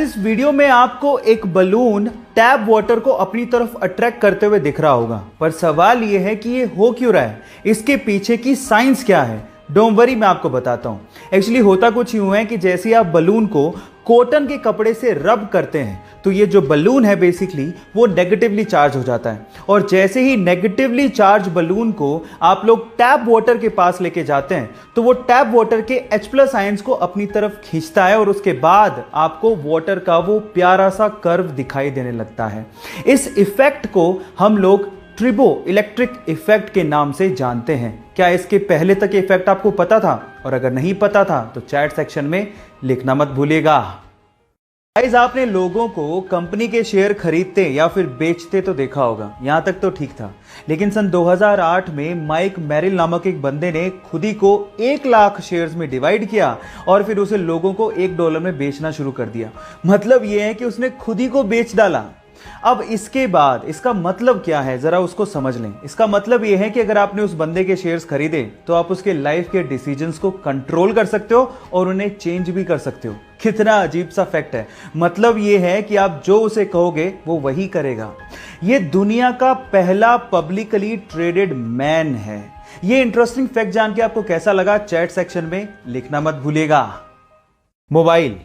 इस वीडियो में आपको एक बलून टैप वाटर को अपनी तरफ अट्रैक्ट करते हुए दिख रहा होगा, पर सवाल यह है कि ये हो क्यों रहा है, इसके पीछे की साइंस क्या है। डोंट वरी, मैं आपको बताता हूं। एक्चुअली होता कुछ यूं है कि जैसे ही आप बलून को कॉटन के कपड़े से रब करते हैं तो ये जो बलून है बेसिकली वो नेगेटिवली चार्ज हो जाता है, और जैसे ही नेगेटिवली चार्ज बलून को आप लोग टैप वाटर के पास लेके जाते हैं तो वो टैप वाटर के H+ आयंस को अपनी तरफ खींचता है और उसके बाद आपको वाटर का वो प्यारा सा कर्व दिखाई देने लगता है। इस इफेक्ट को हम लोग ट्रिबो इलेक्ट्रिक इफेक्ट के नाम से जानते हैं। क्या इसके पहले तक इफेक्ट आपको पता था? और अगर नहीं पता था तो चैट सेक्शन में लिखना मत भूलिएगा। गाइस, आपने लोगों को कंपनी के शेयर खरीदते या फिर बेचते तो देखा होगा, यहां तक तो ठीक था। लेकिन सन 2008 में माइक मेरिल नामक एक बंदे ने खुद ही को 1 लाख शेयर्स में डिवाइड किया और फिर उसे लोगों को $1 में बेचना शुरू कर दिया। मतलब यह है कि उसने खुद ही को बेच डाला। अब इसके बाद इसका मतलब क्या है, जरा उसको समझ लें। इसका मतलब यह है कि अगर आपने उस बंदे के शेयर्स खरीदे तो आप उसके लाइफ के डिसीजंस को कंट्रोल कर सकते हो और उन्हें चेंज भी कर सकते हो। कितना अजीब सा फैक्ट है। मतलब यह है कि आप जो उसे कहोगे वो वही करेगा। यह दुनिया का पहला पब्लिकली ट्रेडेड मैन है। यह इंटरेस्टिंग फैक्ट जान के आपको कैसा लगा, चैट सेक्शन में लिखना मत भूलिएगा। मोबाइल,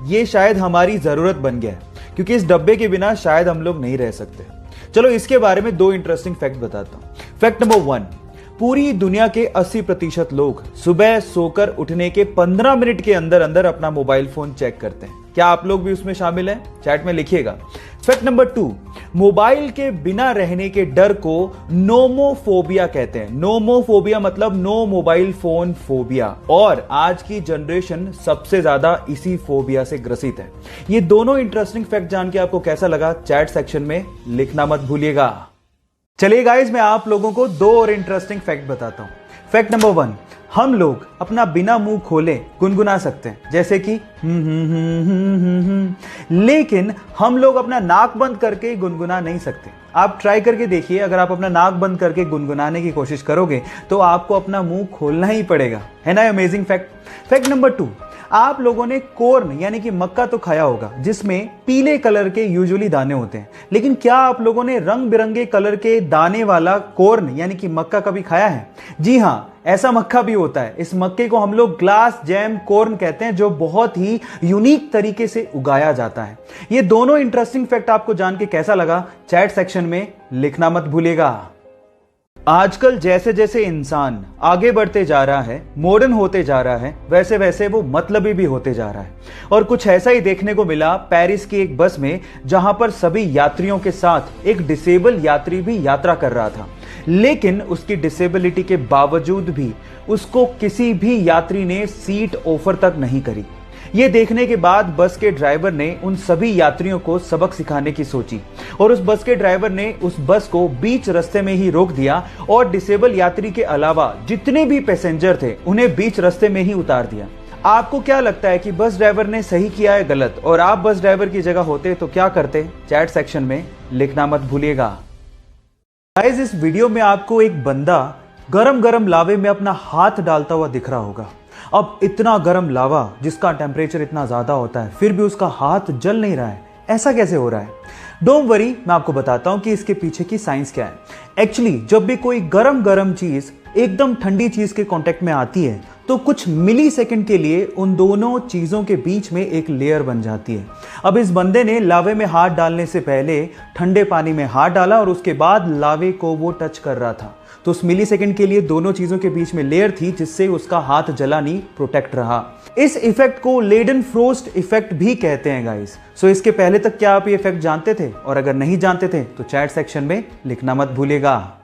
ये शायद हमारी जरूरत बन गया है क्योंकि इस डब्बे के बिना शायद हम लोग नहीं रह सकते। चलो इसके बारे में 2 इंटरेस्टिंग फैक्ट बताता हूं। फैक्ट नंबर 1, पूरी दुनिया के 80% लोग सुबह सोकर उठने के 15 मिनट के अंदर अंदर अपना मोबाइल फोन चेक करते हैं। क्या आप लोग भी उसमें शामिल हैं? चैट में लिखिएगा। फैक्ट नंबर 2, मोबाइल के बिना रहने के डर को नोमोफोबिया कहते हैं। नोमोफोबिया मतलब नो मोबाइल फोन फोबिया, और आज की जनरेशन सबसे ज्यादा इसी फोबिया से ग्रसित है। ये दोनों इंटरेस्टिंग फैक्ट जान के आपको कैसा लगा, चैट सेक्शन में लिखना मत भूलिएगा। चलिए गाइस, मैं आप लोगों को 2 और इंटरेस्टिंग फैक्ट बताता हूं। फैक्ट नंबर 1, हम लोग अपना बिना मुंह खोले गुनगुना सकते हैं, जैसे कि लेकिन हम लोग अपना नाक बंद करके गुनगुना नहीं सकते। आप ट्राई करके देखिए, अगर आप अपना नाक बंद करके गुनगुनाने की कोशिश करोगे तो आपको अपना मुंह खोलना ही पड़ेगा। है ना अमेजिंग फैक्ट। फैक्ट नंबर 2, आप लोगों ने कॉर्न यानी कि मक्का तो खाया होगा जिसमें पीले कलर के यूजुअली दाने होते हैं, लेकिन क्या आप लोगों ने रंग बिरंगे कलर के दाने वाला कॉर्न यानी कि मक्का कभी खाया है? जी हां, ऐसा मक्का भी होता है। इस मक्के को हम लोग ग्लास जैम कॉर्न कहते हैं, जो बहुत ही यूनिक तरीके से उगाया जाता है। ये दोनों इंटरेस्टिंग फैक्ट आपको जान के कैसा लगा, चैट सेक्शन में लिखना मत भूलिएगा। आजकल जैसे जैसे इंसान आगे बढ़ते जा रहा है, मॉडर्न होते जा रहा है, वैसे वैसे वो मतलबी भी होते जा रहा है। और कुछ ऐसा ही देखने को मिला पेरिस की एक बस में, जहां पर सभी यात्रियों के साथ एक डिसेबल यात्री भी यात्रा कर रहा था। लेकिन उसकी डिसेबिलिटी के बावजूद भी उसको किसी भी यात्री ने सीट ऑफर तक नहीं करी। ये देखने के बाद बस के ड्राइवर ने उन सभी यात्रियों को सबक सिखाने की सोची, और उस बस के ड्राइवर ने उस बस को बीच रास्ते में ही रोक दिया और डिसेबल यात्री के अलावा जितने भी पैसेंजर थे उन्हें बीच रास्ते में ही उतार दिया। आपको क्या लगता है कि बस ड्राइवर ने सही किया है गलत? और आप बस ड्राइवर की जगह होते तो क्या करते? चैट सेक्शन में लिखना मत भूलिएगा। गाइस, इस वीडियो में आपको एक बंदा गरम गरम लावे में अपना हाथ डालता हुआ दिख रहा होगा। अब इतना गरम लावा जिसका टेम्परेचर इतना ज्यादा होता है, फिर भी उसका हाथ जल नहीं रहा है। ऐसा कैसे हो रहा है? डोंट वरी, मैं आपको बताता हूं कि इसके पीछे की साइंस क्या है। एक्चुअली जब भी कोई गरम गरम चीज एकदम ठंडी चीज के कांटेक्ट में आती है तो कुछ मिली सेकंड के लिए उन दोनों चीजों के बीच में एक लेयर बन जाती है। अब इस बंदे ने लावे में हाथ डालने से पहले ठंडे पानी में हाथ डाला और उसके बाद लावे को वो टच कर रहा था, तो उस मिली सेकंड के लिए दोनों चीजों के बीच में लेयर थी जिससे उसका हाथ जला नहीं, प्रोटेक्ट रहा। इस इफेक्ट को लेडन फ्रोस्ट इफेक्ट भी कहते हैं गाइस। सो इसके पहले तक क्या आप ये इफेक्ट जानते थे? और अगर नहीं जानते थे तो चैट सेक्शन में लिखना मत भूलिएगा।